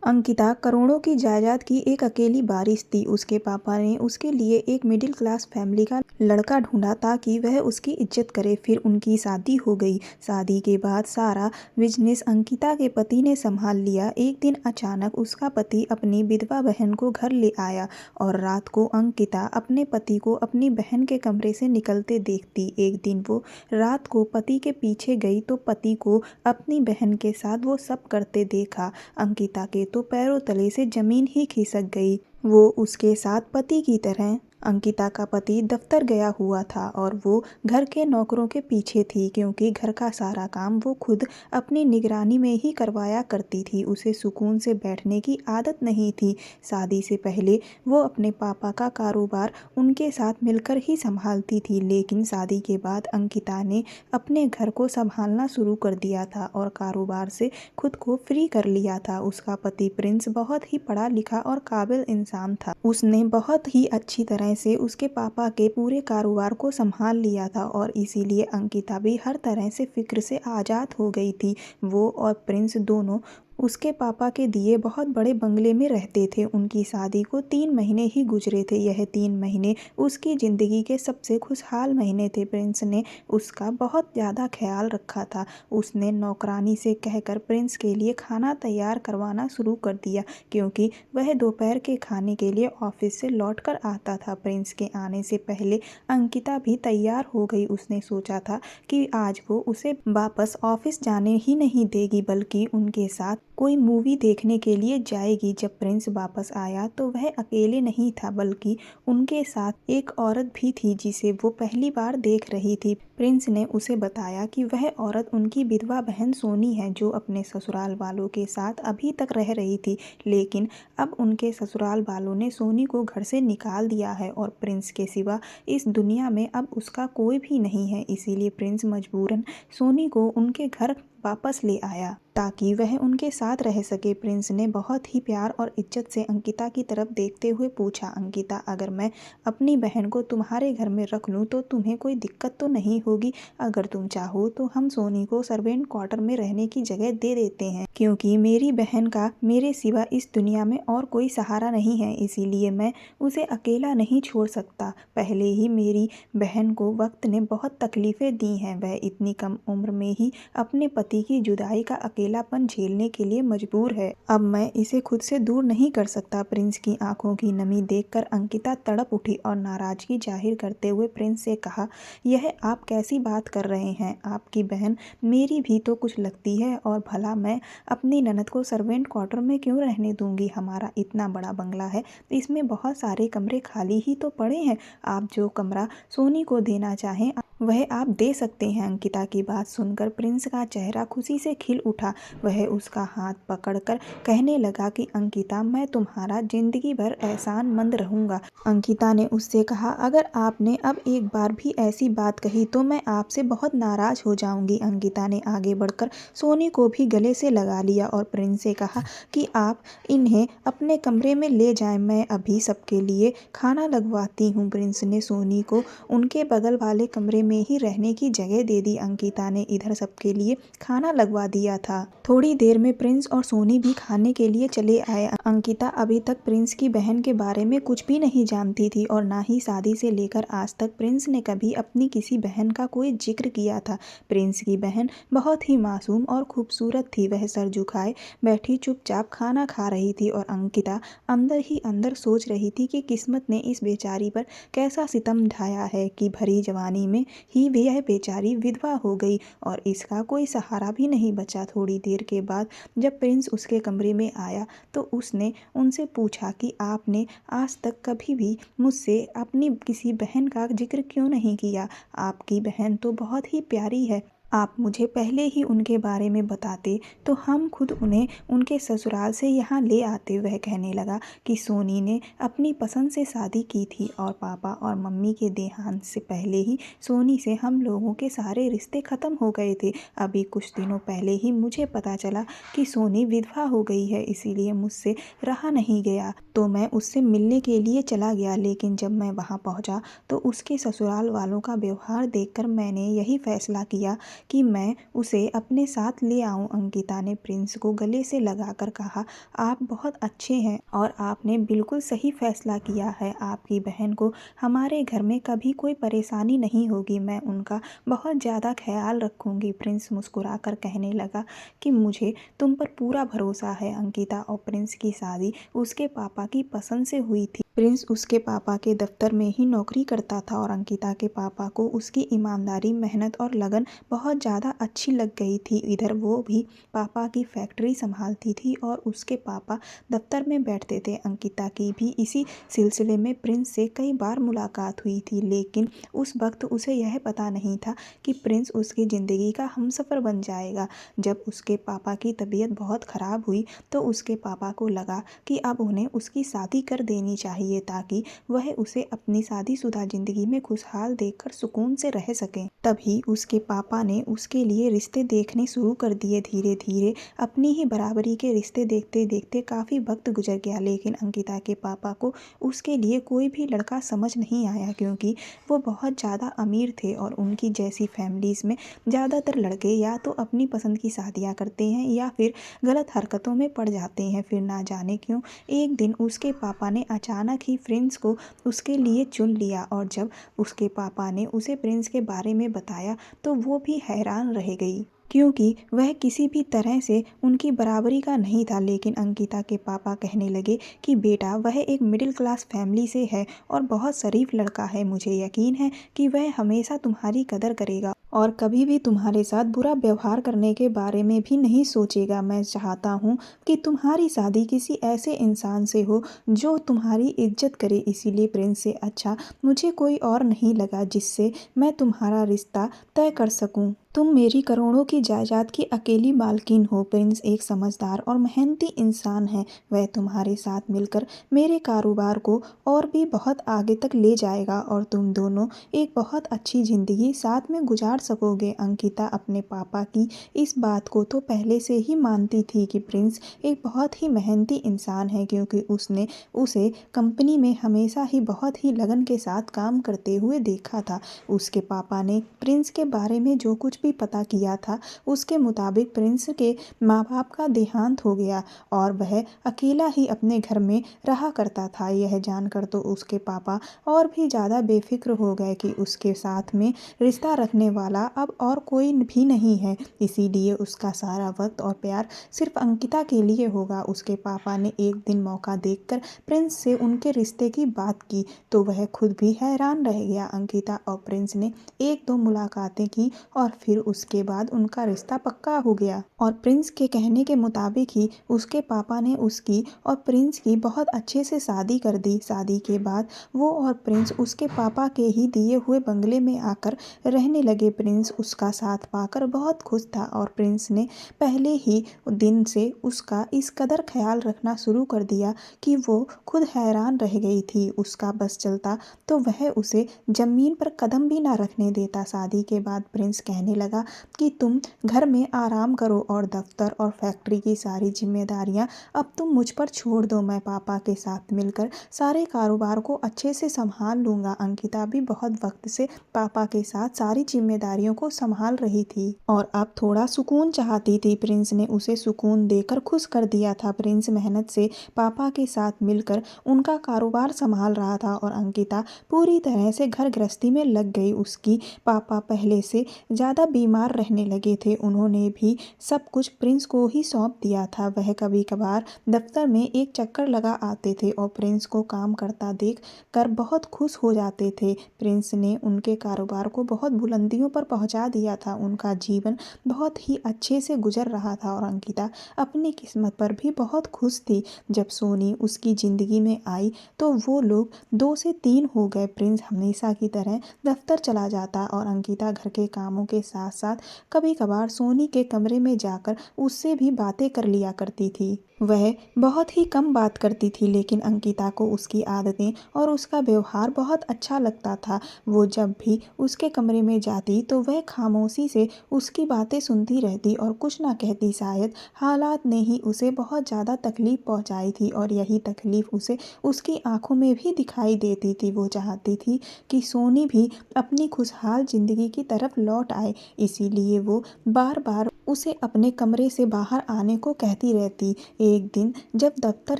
अंकिता करोड़ों की जायदाद की एक अकेली वारिस थी। उसके पापा ने उसके लिए एक मिडिल क्लास फैमिली का लड़का ढूंढा ताकि वह उसकी इज्जत करे। फिर उनकी शादी हो गई। शादी के बाद सारा बिजनेस अंकिता के पति ने संभाल लिया। एक दिन अचानक उसका पति अपनी विधवा बहन को घर ले आया और रात को अंकिता अपने पति को अपनी बहन के कमरे से निकलते देखती। एक दिन वो रात को पति के पीछे गई तो पति को अपनी बहन के साथ वो सब करते देखा। अंकिता के तो पैरों तले से जमीन ही खिसक गई। वो उसके साथ पति की तरह। अंकिता का पति दफ्तर गया हुआ था और वो घर के नौकरों के पीछे थी क्योंकि घर का सारा काम वो खुद अपनी निगरानी में ही करवाया करती थी। उसे सुकून से बैठने की आदत नहीं थी। शादी से पहले वो अपने पापा का कारोबार उनके साथ मिलकर ही संभालती थी, लेकिन शादी के बाद अंकिता ने अपने घर को संभालना शुरू कर दिया था और कारोबार से खुद को फ्री कर लिया था। उसका पति प्रिंस बहुत ही पढ़ा लिखा और काबिल इंसान था। उसने बहुत ही अच्छी तरह से उसके पापा के पूरे कारोबार को संभाल लिया था और इसीलिए अंकिता भी हर तरह से फिक्र से आज़ाद हो गई थी। वो और प्रिंस दोनों उसके पापा के दिए बहुत बड़े बंगले में रहते थे। उनकी शादी को 3 महीने ही गुजरे थे। यह 3 महीने उसकी ज़िंदगी के सबसे खुशहाल महीने थे। प्रिंस ने उसका बहुत ज़्यादा ख्याल रखा था। उसने नौकरानी से कहकर प्रिंस के लिए खाना तैयार करवाना शुरू कर दिया क्योंकि वह दोपहर के खाने के लिए ऑफिस से लौटकर आता था। प्रिंस के आने से पहले अंकिता भी तैयार हो गई। उसने सोचा था कि आज वो उसे वापस ऑफिस जाने ही नहीं देगी बल्कि उनके साथ कोई मूवी देखने के लिए जाएगी। जब प्रिंस वापस आया तो वह अकेले नहीं था बल्कि उनके साथ एक औरत भी थी जिसे वो पहली बार देख रही थी। प्रिंस ने उसे बताया कि वह औरत उनकी विधवा बहन सोनी है जो अपने ससुराल वालों के साथ अभी तक रह रही थी, लेकिन अब उनके ससुराल वालों ने सोनी को घर से निकाल दिया है और प्रिंस के सिवा इस दुनिया में अब उसका कोई भी नहीं है। इसीलिए प्रिंस मजबूरन सोनी को उनके घर वापस ले आया ताकि वह उनके साथ रह सके। प्रिंस ने बहुत ही प्यार और इज्जत से अंकिता की तरफ देखते हुए पूछा, अंकिता, अगर मैं अपनी बहन को तुम्हारे घर में रख लूँ तो तुम्हें कोई दिक्कत तो नहीं होगी? अगर तुम चाहो तो हम सोनी को सर्वेंट क्वार्टर में रहने की जगह दे देते हैं क्योंकि मेरी बहन का मेरे सिवा इस दुनिया में और कोई सहारा नहीं है, इसीलिए मैं उसे अकेला नहीं छोड़ सकता। पहले ही मेरी बहन को वक्त ने बहुत तकलीफ़ें दी हैं। वह इतनी कम उम्र में ही अपने पति की जुदाई का अकेलापन झेलने के लिए मजबूर है। अब मैं इसे खुद से दूर नहीं कर सकता। प्रिंस की आंखों की नमी देखकर अंकिता तड़प उठी और नाराजगी जाहिर करते हुए प्रिंस से कहा, यह आप कैसी बात कर रहे हैं? आपकी बहन मेरी भी तो कुछ लगती है और भला मैं अपनी ननद को सर्वेंट क्वार्टर में क्यों रहने दूंगी? हमारा इतना बड़ा बंगला है, इसमें बहुत सारे कमरे खाली ही तो पड़े हैं। आप जो कमरा सोनी को देना चाहें वह आप दे सकते हैं। अंकिता की बात सुनकर प्रिंस का चेहरा खुशी से खिल उठा। वह उसका हाथ पकड़कर कहने लगा कि अंकिता, मैं तुम्हारा जिंदगी भर एहसानमंद रहूंगा। अंकिता ने उससे कहा, अगर आपने अब एक बार भी ऐसी बात कही तो मैं आपसे बहुत नाराज हो जाऊंगी। अंकिता ने आगे बढ़कर सोनी को भी गले से लगा लिया और प्रिंस से कहा कि आप इन्हें अपने कमरे में ले जाएं, मैं अभी सबके लिए खाना लगवाती हूँ। प्रिंस ने सोनी को उनके बगल वाले कमरे में ही रहने की जगह दे दी। अंकिता ने इधर सबके लिए खाना लगवा दिया था। थोड़ी देर में प्रिंस और सोनी भी खाने के लिए चले आए। अंकिता अभी तक प्रिंस की बहन के बारे में कुछ भी नहीं जानती थी और ना ही शादी से लेकर आज तक प्रिंस ने कभी अपनी किसी बहन का कोई जिक्र किया था। प्रिंस की बहन बहुत ही मासूम और खूबसूरत थी। वह सर झुकाए बैठी चुपचाप खाना खा रही थी और अंकिता अंदर ही अंदर सोच रही थी कि किस्मत ने इस बेचारी पर कैसा सितम ढाया है कि भरी जवानी में ही यह बेचारी विधवा हो गई और इसका कोई सहारा भी नहीं बचा। थोड़ी देर के बाद जब प्रिंस उसके कमरे में आया तो उसने उनसे पूछा कि आपने आज तक कभी भी मुझसे अपनी किसी बहन का जिक्र क्यों नहीं किया? आपकी बहन तो बहुत ही प्यारी है, आप मुझे पहले ही उनके बारे में बताते तो हम खुद उन्हें उनके ससुराल से यहाँ ले आते। वह कहने लगा कि सोनी ने अपनी पसंद से शादी की थी और पापा और मम्मी के देहांत से पहले ही सोनी से हम लोगों के सारे रिश्ते ख़त्म हो गए थे। अभी कुछ दिनों पहले ही मुझे पता चला कि सोनी विधवा हो गई है, इसीलिए मुझसे रहा नहीं गया तो मैं उससे मिलने के लिए चला गया। लेकिन जब मैं वहाँ पहुँचा तो उसके ससुराल वालों का व्यवहार देखकर मैंने यही फैसला किया कि मैं उसे अपने साथ ले आऊं। अंकिता ने प्रिंस को गले से लगाकर कहा, आप बहुत अच्छे हैं और आपने बिल्कुल सही फैसला किया है। आपकी बहन को हमारे घर में कभी कोई परेशानी नहीं होगी। मैं उनका बहुत ज़्यादा ख्याल रखूंगी। प्रिंस मुस्कुराकर कहने लगा कि मुझे तुम पर पूरा भरोसा है। अंकिता और प्रिंस की शादी उसके पापा की पसंद से हुई थी। प्रिंस उसके पापा के दफ्तर में ही नौकरी करता था और अंकिता के पापा को उसकी ईमानदारी, मेहनत और लगन बहुत ज़्यादा अच्छी लग गई थी। इधर वो भी पापा की फैक्ट्री संभालती थी और उसके पापा दफ्तर में बैठते थे। अंकिता की भी इसी सिलसिले में प्रिंस से कई बार मुलाकात हुई थी, लेकिन उस वक्त उसे यह पता नहीं था कि प्रिंस उसकी ज़िंदगी का हमसफ़र बन जाएगा। जब उसके पापा की तबीयत बहुत ख़राब हुई तो उसके पापा को लगा कि अब उन्हें उसकी शादी कर देनी चाहिए ताकि वह उसे अपनी शादीशुदा ज़िंदगी में खुशहाल देखकर सुकून से रह सकें। तभी उसके पापा ने उसके लिए रिश्ते देखने शुरू कर दिए। धीरे धीरे अपनी ही बराबरी के रिश्ते देखते देखते काफ़ी वक्त गुजर गया, लेकिन अंकिता के पापा को उसके लिए कोई भी लड़का समझ नहीं आया क्योंकि वो बहुत ज़्यादा अमीर थे और उनकी जैसी फैमिलीज़ में ज़्यादातर लड़के या तो अपनी पसंद की शादियाँ करते हैं या फिर गलत हरकतों में पड़ जाते हैं। फिर ना जाने क्यों एक दिन उसके पापा ने अचानक ही प्रिंस को उसके लिए चुन लिया और जब उसके पापा ने उसे प्रिंस के बारे में बताया तो वो भी हैरान रह गई क्योंकि वह किसी भी तरह से उनकी बराबरी का नहीं था। लेकिन अंकिता के पापा कहने लगे कि बेटा, वह एक मिडिल क्लास फैमिली से है और बहुत शरीफ लड़का है। मुझे यकीन है कि वह हमेशा तुम्हारी कदर करेगा और कभी भी तुम्हारे साथ बुरा व्यवहार करने के बारे में भी नहीं सोचेगा। मैं चाहता हूँ कि तुम्हारी शादी किसी ऐसे इंसान से हो जो तुम्हारी इज्जत करे। इसीलिए प्रिंस से अच्छा मुझे कोई और नहीं लगा जिससे मैं तुम्हारा रिश्ता तय कर सकूं। तुम मेरी करोड़ों की जायदाद की अकेली मालकिन हो। प्रिंस एक समझदार और मेहनती इंसान है। वह तुम्हारे साथ मिलकर मेरे कारोबार को और भी बहुत आगे तक ले जाएगा और तुम दोनों एक बहुत अच्छी ज़िंदगी साथ में गुजार सकोगे। अंकिता अपने पापा की इस बात को तो पहले से ही मानती थी कि प्रिंस एक बहुत ही मेहनती इंसान है क्योंकि उसने उसे कंपनी में हमेशा ही बहुत ही लगन के साथ काम करते हुए देखा था। उसके पापा ने प्रिंस के बारे में जो कुछ भी पता किया था उसके मुताबिक प्रिंस के माँ बाप का देहांत हो गया और वह अकेला ही अपने घर में रहा करता था। यह जानकर तो उसके पापा और भी ज़्यादा बेफिक्र हो गए कि उसके साथ में रिश्ता रखने वाला अब और कोई भी नहीं है, इसीलिए उसका सारा वक्त और प्यार सिर्फ अंकिता के लिए होगा। उसके पापा ने एक दिन मौका देखकर प्रिंस से उनके रिश्ते की बात की तो वह खुद भी हैरान रह गया। अंकिता और प्रिंस ने एक दो मुलाकातें की और फिर उसके बाद उनका रिश्ता पक्का हो गया और प्रिंस के कहने के मुताबिक ही उसके पापा ने उसकी और प्रिंस की बहुत अच्छे से शादी कर दी। शादी के बाद वो और प्रिंस उसके पापा के ही दिए हुए बंगले में आकर रहने लगे। प्रिंस उसका साथ पाकर बहुत खुश था और प्रिंस ने पहले ही दिन से उसका इस कदर ख्याल रखना शुरू कर दिया कि वो खुद हैरान रह गई थी। उसका बस चलता तो वह उसे जमीन पर कदम भी ना रखने देता। शादी के बाद प्रिंस कहने लगा कि तुम घर में आराम करो और दफ्तर और फैक्ट्री की सारी जिम्मेदारियां अब तुम मुझ पर छोड़ दो। मैं पापा के साथ मिलकर सारे कारोबार को अच्छे से संभाल लूँगा। अंकिता भी बहुत वक्त से पापा के साथ सारी जिम्मेदारियों को संभाल रही थी और अब थोड़ा सुकून चाहती थी। प्रिंस ने उसे सुकून देकर खुश कर दिया था। प्रिंस मेहनत से पापा के साथ मिलकर उनका कारोबार संभाल रहा था और अंकिता पूरी तरह से घर गृहस्थी में लग गई। उसकी पापा पहले से ज़्यादा बीमार रहने लगे थे। उन्होंने भी सब कुछ प्रिंस को ही सौंप दिया था। वह कभी कभार दफ्तर में एक चक्कर लगा आते थे और प्रिंस को काम करता देख कर बहुत खुश हो जाते थे। प्रिंस ने उनके कारोबार को बहुत बुलंदियों पर पहुंचा दिया था। उनका जीवन बहुत ही अच्छे से गुजर रहा था और अंकिता अपनी किस्मत पर भी बहुत खुश थी। जब सोनी उसकी ज़िंदगी में आई तो वो लोग 2 से 3 हो गए। प्रिंस हमेशा की तरह दफ्तर चला जाता और अंकिता घर के कामों के साथ साथ कभी कभार सोनी के कमरे में जाकर उससे भी बातें कर लिया करती थी। वह बहुत ही कम बात करती थी लेकिन अंकिता को उसकी आदतें और उसका व्यवहार बहुत अच्छा लगता था। वो जब भी उसके कमरे में जाती होती तो वह खामोशी से उसकी बातें सुनती रहती और कुछ ना कहती। शायद हालात ने ही उसे बहुत ज़्यादा तकलीफ पहुंचाई थी और यही तकलीफ उसे उसकी आंखों में भी दिखाई देती थी। वो चाहती थी कि सोनी भी अपनी खुशहाल जिंदगी की तरफ लौट आए, इसीलिए वो बार बार उसे अपने कमरे से बाहर आने को कहती रहती। एक दिन जब दफ्तर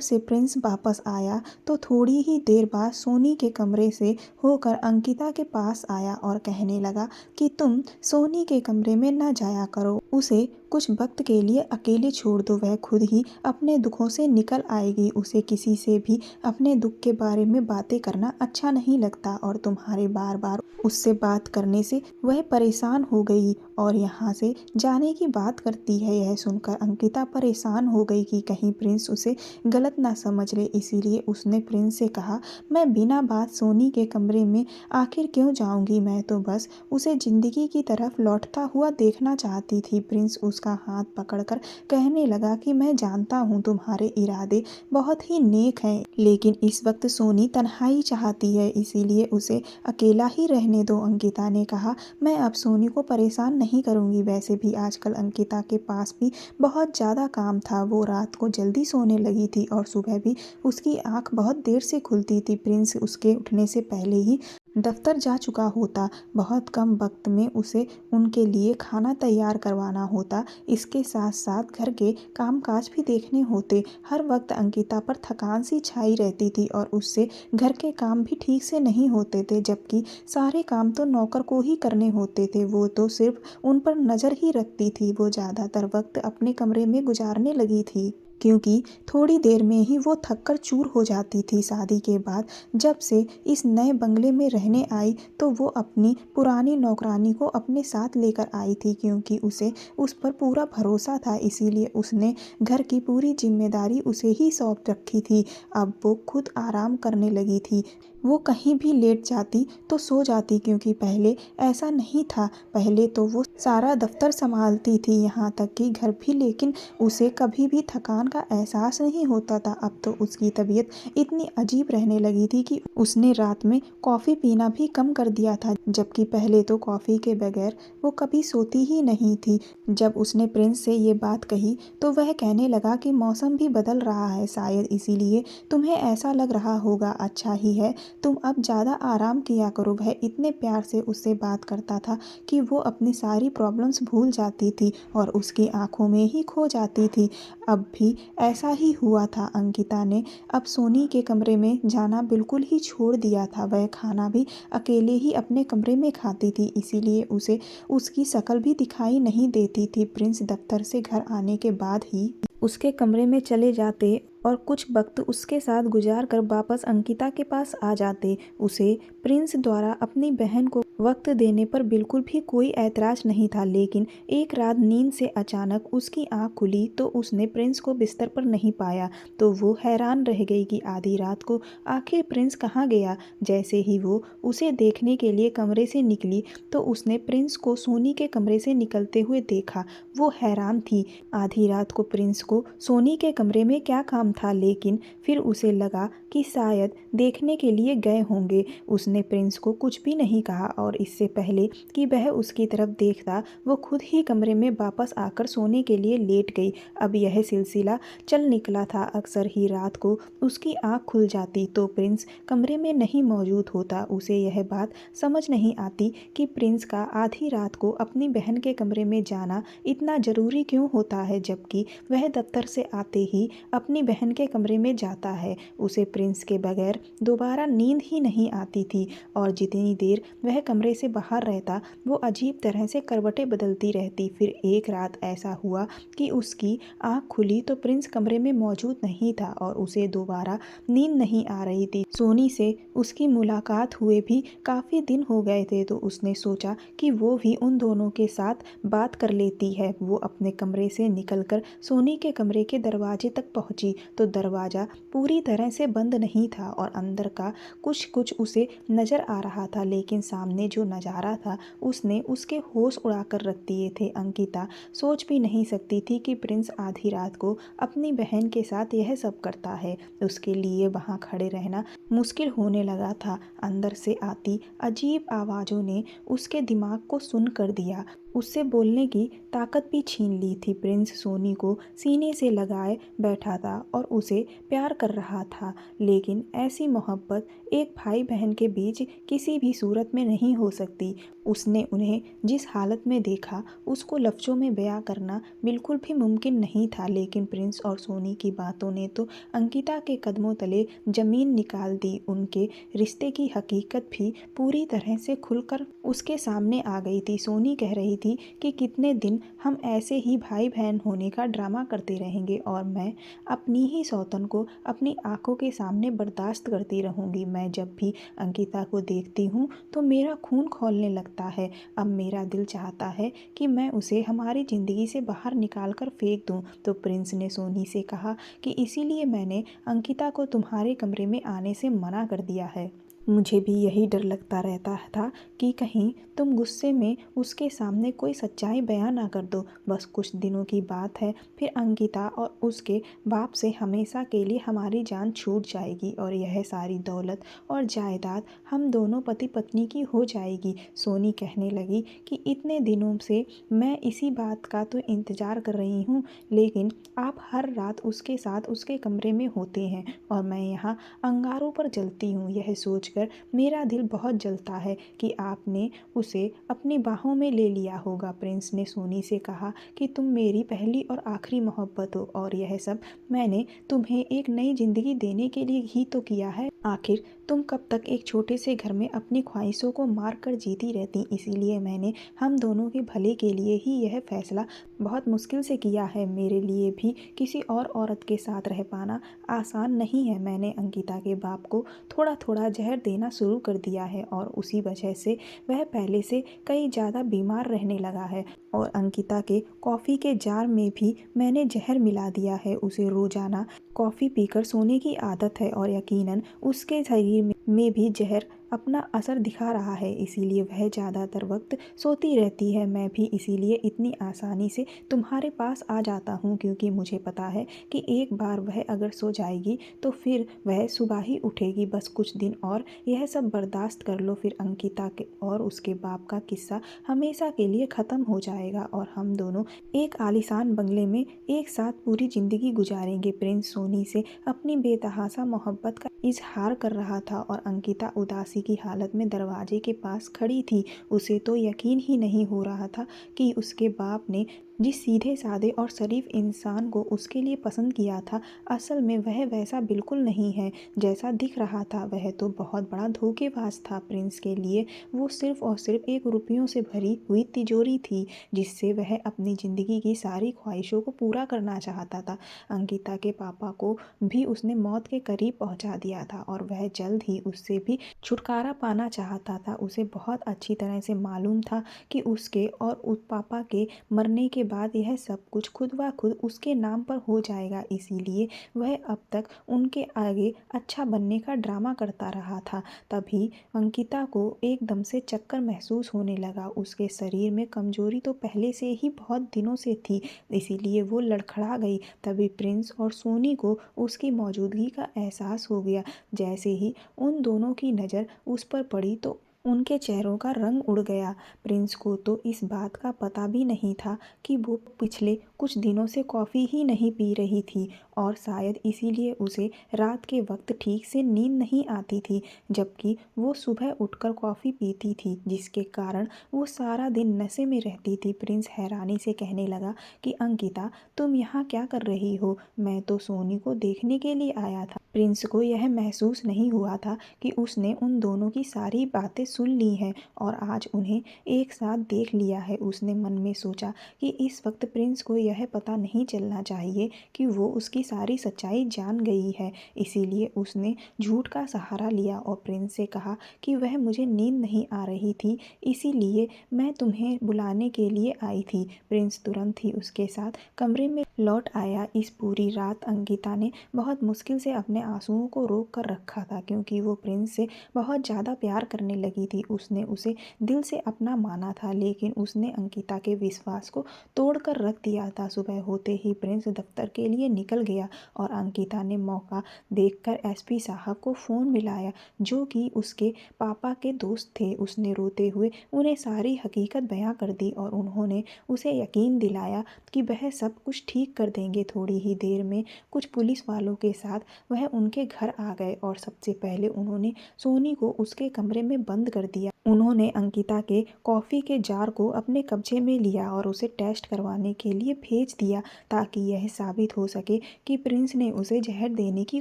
से प्रिंस वापस आया तो थोड़ी ही देर बाद सोनी के कमरे से होकर अंकिता के पास आया और कहने लगा कि तुम सोनी के कमरे में न जाया करो, उसे कुछ वक्त के लिए अकेले छोड़ दो, वह खुद ही अपने दुखों से निकल आएगी। उसे किसी से भी अपने दुख के बारे में बातें करना अच्छा नहीं लगता और तुम्हारे बार बार उससे बात करने से वह परेशान हो गई और यहाँ से जाने की बात करती है। यह सुनकर अंकिता परेशान हो गई कि कहीं प्रिंस उसे गलत ना समझ ले, इसीलिए उसने प्रिंस से कहा, मैं बिना बात सोनी के कमरे में आखिर क्यों जाऊंगी, मैं तो बस उसे जिंदगी की तरफ लौटता हुआ देखना चाहती थी। प्रिंस उसका हाथ पकड़कर कहने लगा कि मैं जानता हूँ तुम्हारे इरादे बहुत ही नेक हैं, लेकिन इस वक्त सोनी तन्हाई चाहती है, इसीलिए उसे अकेला ही रहने दो। अंकिता ने कहा, मैं अब सोनी को परेशान नहीं करूंगी। वैसे भी आजकल अंकिता के पास भी बहुत ज़्यादा काम था, वो रात को जल्दी सोने लगी थी और सुबह भी उसकी आंख बहुत देर से खुलती थी। प्रिंस उसके उठने से पहले ही दफ्तर जा चुका होता, बहुत कम वक्त में उसे उनके लिए खाना तैयार करवाना होता, इसके साथ साथ घर के कामकाज भी देखने होते। हर वक्त अंकिता पर थकान सी छाई रहती थी और उससे घर के काम भी ठीक से नहीं होते थे, जबकि सारे काम तो नौकर को ही करने होते थे, वो तो सिर्फ उन पर नज़र ही रखती थी। वो ज़्यादातर वक्त अपने कमरे में गुजारने लगी थी क्योंकि थोड़ी देर में ही वो थककर चूर हो जाती थी। शादी के बाद जब से इस नए बंगले में रहने आई तो वो अपनी पुरानी नौकरानी को अपने साथ लेकर आई थी, क्योंकि उसे उस पर पूरा भरोसा था, इसीलिए उसने घर की पूरी जिम्मेदारी उसे ही सौंप रखी थी। अब वो खुद आराम करने लगी थी, वो कहीं भी लेट जाती तो सो जाती, क्योंकि पहले ऐसा नहीं था। पहले तो वो सारा दफ्तर संभालती थी, यहाँ तक कि घर भी, लेकिन उसे कभी भी थकान का एहसास नहीं होता था। अब तो उसकी तबीयत इतनी अजीब रहने लगी थी कि उसने रात में कॉफ़ी पीना भी कम कर दिया था, जबकि पहले तो कॉफ़ी के बगैर वो कभी सोती ही नहीं थी। जब उसने प्रिंस से ये बात कही तो वह कहने लगा कि मौसम भी बदल रहा है, शायद इसीलिए तुम्हें ऐसा लग रहा होगा। अच्छा ही है, तुम अब ज़्यादा आराम किया करो। वह इतने प्यार से उससे बात करता था कि वो अपनी सारी प्रॉब्लम्स भूल जाती थी और उसकी आंखों में ही खो जाती थी। अब भी ऐसा ही हुआ था। अंकिता ने अब सोनी के कमरे में जाना बिल्कुल ही छोड़ दिया था, वह खाना भी अकेले ही अपने कमरे में खाती थी, इसीलिए उसे उसकी शक्ल भी दिखाई नहीं देती थी। प्रिंस दफ्तर से घर आने के बाद ही उसके कमरे में चले जाते और कुछ वक्त उसके साथ गुजार कर वापस अंकिता के पास आ जाते। उसे प्रिंस द्वारा अपनी बहन को वक्त देने पर बिल्कुल भी कोई ऐतराज नहीं था, लेकिन एक रात नींद से अचानक उसकी आंख खुली तो उसने प्रिंस को बिस्तर पर नहीं पाया, तो वो हैरान रह गई कि आधी रात को आखिर प्रिंस कहाँ गया। जैसे ही वो उसे देखने के लिए कमरे से निकली तो उसने प्रिंस को सोनी के कमरे से निकलते हुए देखा। वो हैरान थी, आधी रात को प्रिंस को सोनी के कमरे में क्या काम था, लेकिन फिर उसे लगा कि शायद देखने के लिए गए होंगे। उसने प्रिंस को कुछ भी नहीं कहा और इससे पहले कि वह उसकी तरफ देखता वो खुद ही कमरे में वापस आकर सोने के लिए लेट गई। अब यह सिलसिला चल निकला था, अक्सर ही रात को उसकी आंख खुल जाती तो प्रिंस कमरे में नहीं मौजूद होता। उसे यह बात समझ नहीं आती कि प्रिंस का आधी रात को अपनी बहन के कमरे में जाना इतना ज़रूरी क्यों होता है, जबकि वह दफ्तर से आते ही अपनी बहन के कमरे में जाता है। उसे प्रिंस के बगैर दोबारा नींद ही नहीं आती थी और जितनी देर वह कमरे से बाहर रहता वो अजीब तरह से करवटें बदलती रहती। फिर एक रात ऐसा हुआ कि उसकी आंख खुली तो प्रिंस कमरे में मौजूद नहीं था और उसे दोबारा नींद नहीं आ रही थी। सोनी से उसकी मुलाकात हुए भी काफ़ी दिन हो गए थे, तो उसने सोचा कि वो भी उन दोनों के साथ बात कर लेती है। वो अपने कमरे से निकलकर सोनी के कमरे के दरवाजे तक पहुंची तो दरवाज़ा पूरी तरह से बंद नहीं था और अंदर का कुछ कुछ उसे नज़र आ रहा था, लेकिन सामने सामने जो नज़ारा था उसने उसके होश उड़ाकर रख दिए थे। अंकिता सोच भी नहीं सकती थी कि प्रिंस आधी रात को अपनी बहन के साथ यह सब करता है। उसके लिए वहाँ खड़े रहना मुश्किल होने लगा था। अंदर से आती अजीब आवाज़ों ने उसके दिमाग को सुन्न कर दिया, उससे बोलने की ताकत भी छीन ली थी। प्रिंस सोनी को सीने से लगाए बैठा था और उसे प्यार कर रहा था, लेकिन ऐसी मोहब्बत एक भाई बहन के बीच किसी भी सूरत में नहीं हो सकती। उसने उन्हें जिस हालत में देखा उसको लफ्ज़ों में बयां करना बिल्कुल भी मुमकिन नहीं था, लेकिन प्रिंस और सोनी की बातों ने तो अंकिता के कदमों तले ज़मीन निकाल दी। उनके रिश्ते की हकीकत भी पूरी तरह से खुलकर उसके सामने आ गई थी। सोनी कह रही थी कि कितने दिन हम ऐसे ही भाई बहन होने का ड्रामा करते रहेंगे और मैं अपनी ही सौतन को अपनी आंखों के सामने बर्दाश्त करती रहूंगी। मैं जब भी अंकिता को देखती हूँ तो मेरा खून खौलने लगता है। अब मेरा दिल चाहता है कि मैं उसे हमारी ज़िंदगी से बाहर निकाल कर फेंक दूँ। तो प्रिंस ने सोनी से कहा कि इसीलिए मैंने अंकिता को तुम्हारे कमरे में आने से मना कर दिया है। मुझे भी यही डर लगता रहता था कि कहीं तुम गुस्से में उसके सामने कोई सच्चाई बयां ना कर दो। बस कुछ दिनों की बात है, फिर अंकिता और उसके बाप से हमेशा के लिए हमारी जान छूट जाएगी और यह सारी दौलत और जायदाद हम दोनों पति पत्नी की हो जाएगी। सोनी कहने लगी कि इतने दिनों से मैं इसी बात का तो इंतज़ार कर रही हूँ, लेकिन आप हर रात उसके साथ उसके कमरे में होते हैं और मैं यहाँ अंगारों पर जलती हूँ। यह सोचकर मेरा दिल बहुत जलता है कि आपने उसे अपनी बाहों में ले लिया होगा। प्रिंस ने सोनी से कहा कि तुम मेरी पहली और आखिरी मोहब्बत हो और यह सब मैंने तुम्हें एक नई जिंदगी देने के लिए ही तो किया है। आखिर तुम कब तक एक छोटे से घर में अपनी ख्वाहिशों को मार कर जीती रहती। इसीलिए मैंने हम दोनों के भले के लिए ही यह फैसला बहुत मुश्किल से किया है। मेरे लिए भी किसी और औरत के साथ रह पाना आसान नहीं है। मैंने अंकिता के बाप को थोड़ा थोड़ा जहर देना शुरू कर दिया है और उसी वजह से वह पहले से कई ज़्यादा बीमार रहने लगा है। और अंकिता के कॉफ़ी के जार में भी मैंने जहर मिला दिया है। उसे रोज़ाना कॉफ़ी पीकर सोने की आदत है और यकीनन उसके शरीर में भी जहर अपना असर दिखा रहा है, इसीलिए वह ज़्यादातर वक्त सोती रहती है। मैं भी इसीलिए इतनी आसानी से तुम्हारे पास आ जाता हूँ, क्योंकि मुझे पता है कि एक बार वह अगर सो जाएगी तो फिर वह सुबह ही उठेगी। बस कुछ दिन और यह सब बर्दाश्त कर लो, फिर अंकिता के और उसके बाप का किस्सा हमेशा के लिए ख़त्म हो जाएगा और हम दोनों एक आलीशान बंगले में एक साथ पूरी ज़िंदगी गुजारेंगे। प्रिंस सोनी से अपनी बेतहाशा मोहब्बत का इजहार कर रहा था और अंकिता उदासी की हालत में दरवाजे के पास खड़ी थी। उसे तो यकीन ही नहीं हो रहा था कि उसके बाप ने जिस सीधे साधे और शरीफ इंसान को उसके लिए पसंद किया था, असल में वह वैसा बिल्कुल नहीं है जैसा दिख रहा था। वह तो बहुत बड़ा धोखेबाज था। प्रिंस के लिए वो सिर्फ और सिर्फ एक रुपयों से भरी हुई तिजोरी थी जिससे वह अपनी ज़िंदगी की सारी ख्वाहिशों को पूरा करना चाहता था। अंकिता के पापा को भी उसने मौत के करीब पहुंचा दिया था और वह जल्द ही उससे भी छुटकारा पाना चाहता था। उसे बहुत अच्छी तरह से मालूम था कि उसके और उस पापा के मरने के बाद यह सब कुछ खुद ब खुद उसके नाम पर हो जाएगा, इसीलिए वह अब तक उनके आगे अच्छा बनने का ड्रामा करता रहा था। तभी अंकिता को एकदम से चक्कर महसूस होने लगा। उसके शरीर में कमजोरी तो पहले से ही बहुत दिनों से थी, इसीलिए वो लड़खड़ा गई। तभी प्रिंस और सोनी को उसकी मौजूदगी का एहसास हो गया। जैसे ही उन दोनों की नज़र उस पर पड़ी तो उनके चेहरों का रंग उड़ गया। प्रिंस को तो इस बात का पता भी नहीं था कि वो पिछले कुछ दिनों से कॉफ़ी ही नहीं पी रही थी और शायद इसीलिए उसे रात के वक्त ठीक से नींद नहीं आती थी, जबकि वो सुबह उठकर कॉफ़ी पीती थी, जिसके कारण वो सारा दिन नशे में रहती थी। प्रिंस हैरानी से कहने लगा कि अंकिता, तुम यहाँ क्या कर रही हो? मैं तो सोनी को देखने के लिए आया था। प्रिंस को यह महसूस नहीं हुआ था कि उसने उन दोनों की सारी बातें सुन ली हैं और आज उन्हें एक साथ देख लिया है। उसने मन में सोचा कि इस वक्त प्रिंस को यह पता नहीं चलना चाहिए कि वो उसकी सारी सच्चाई जान गई है। इसीलिए उसने झूठ का सहारा लिया और प्रिंस से कहा कि वह मुझे नींद नहीं आ रही थी, इसीलिए मैं तुम्हें बुलाने के लिए आई थी। प्रिंस तुरंत ही उसके साथ कमरे में लौट आया। इस पूरी रात अंकिता ने बहुत मुश्किल से अपने आंसुओं को रोक कर रखा था, क्योंकि वो प्रिंस से बहुत ज़्यादा प्यार करने लगी थी। उसने उसे दिल से अपना माना था, लेकिन उसने अंकिता के विश्वास को तोड़कर रख दिया था। सुबह होते ही प्रिंस दफ्तर के लिए निकल गया और अंकिता ने मौका देखकर एसपी साहब को फ़ोन मिलाया, जो कि उसके पापा के दोस्त थे। उसने रोते हुए उन्हें सारी हकीकत बयां कर दी और उन्होंने उसे यकीन दिलाया कि वह सब कुछ ठीक कर देंगे। थोड़ी ही देर में कुछ पुलिस वालों के साथ वह उनके घर आ गए और सबसे पहले उन्होंने सोनी को उसके कमरे में बंद कर दिया। उन्होंने अंकिता के कॉफ़ी के जार को अपने कब्जे में लिया और उसे टेस्ट करवाने के लिए भेज दिया, ताकि यह साबित हो सके कि प्रिंस ने उसे जहर देने की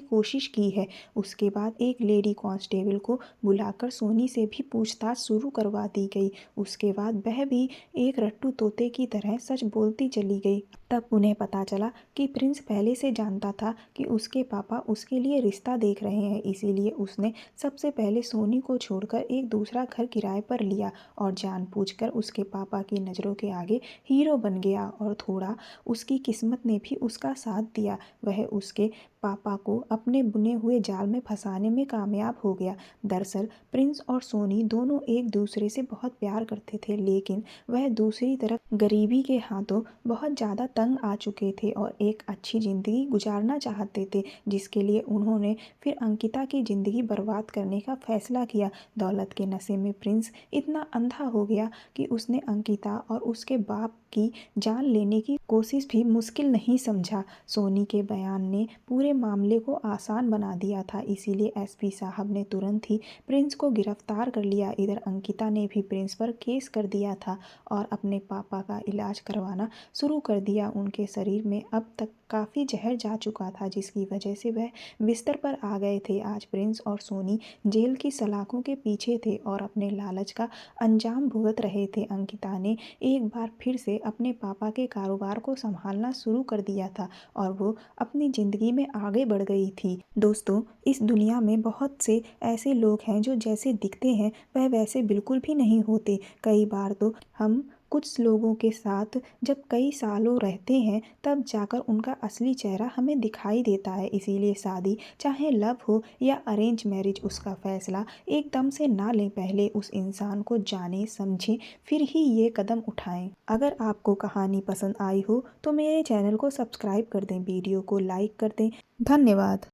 कोशिश की है। उसके बाद एक लेडी कांस्टेबल को बुलाकर सोनी से भी पूछताछ शुरू करवा दी गई। उसके बाद वह भी एक रट्टू तोते की तरह सच बोलती चली गई। तब उन्हें पता चला कि प्रिंस पहले से जानता था कि उसके पापा उसके लिए रिश्ता देख रहे हैं, इसीलिए उसने सबसे पहले सोनी को छोड़कर एक दूसरा घर किराए पर लिया और जानबूझकर उसके पापा की नज़रों के आगे हीरो बन गया। और थोड़ा उसकी किस्मत ने भी उसका साथ दिया, वह उसके पापा को अपने बुने हुए जाल में फंसाने में कामयाब हो गया। दरअसल प्रिंस और सोनी दोनों एक दूसरे से बहुत प्यार करते थे, लेकिन वह दूसरी तरफ गरीबी के हाथों बहुत ज़्यादा तंग आ चुके थे और एक अच्छी ज़िंदगी गुजारना चाहते थे, जिसके लिए उन्होंने फिर अंकिता की ज़िंदगी बर्बाद करने का फैसला किया। दौलत के नशे में प्रिंस इतना अंधा हो गया कि उसने अंकिता और उसके बाप की जान लेने की कोशिश भी मुश्किल नहीं समझा। सोनी के बयान ने पूरे मामले को आसान बना दिया था, इसीलिए एसपी साहब ने तुरंत ही प्रिंस को गिरफ्तार कर लिया। इधर अंकिता ने भी प्रिंस पर केस कर दिया था और अपने पापा का इलाज करवाना शुरू कर दिया। उनके शरीर में अब तक काफ़ी जहर जा चुका था, जिसकी वजह से वह बिस्तर पर आ गए थे। आज प्रिंस और सोनी जेल की सलाखों के पीछे थे और अपने लालच का अंजाम भुगत रहे थे। अंकिता ने एक बार फिर से अपने पापा के कारोबार को संभालना शुरू कर दिया था और वो अपनी ज़िंदगी में आगे बढ़ गई थी। दोस्तों, इस दुनिया में बहुत से ऐसे लोग हैं जो जैसे दिखते हैं वह वैसे बिल्कुल भी नहीं होते। कई बार तो हम कुछ लोगों के साथ जब कई सालों रहते हैं तब जाकर उनका असली चेहरा हमें दिखाई देता है। इसीलिए शादी चाहे लव हो या अरेंज मैरिज, उसका फैसला एकदम से ना लें, पहले उस इंसान को जानें समझें फिर ही ये कदम उठाएं। अगर आपको कहानी पसंद आई हो तो मेरे चैनल को सब्सक्राइब कर दें, वीडियो को लाइक कर दें। धन्यवाद।